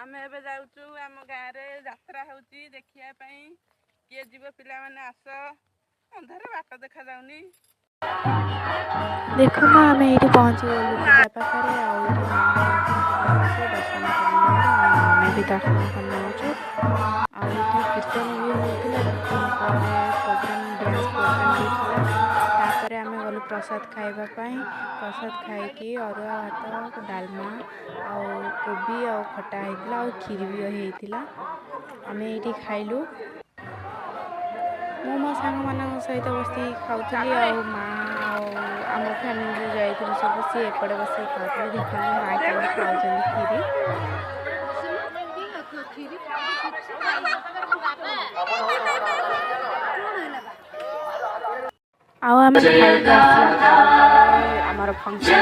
आमे एबे जाउचु आम गाँव रे यात्रा होउची देखिया पई किए जीव पिला माने आस अंधार बाट देखा जाउनी। देखो ना आमे एठी पहुंची गलु पूजा पाखरे आ एठी मांगो दर्शन करने आमे भी दर्शन करने आउचु आ एठी कीर्तन भी होउतिला कीर्तन करे प्रोग्राम डांस प्रोग्राम भी थिला तापरे आमे गलु प्रसाद खाइबा पई प्रसाद खाइ की अरुआ भात डालमा आ कोबी आ खटा हेतिला आ खीर भी हेतिला आमे एठी खाइलु मो मो सांग मानक सहित बसी खाउथली आ माँ आम फैमिली जाइथिलु सब सी एपड़े बसी खाउथली देखली माँ केमि खाउछली खीरी आउ आमे खाइ आमर फंक्शन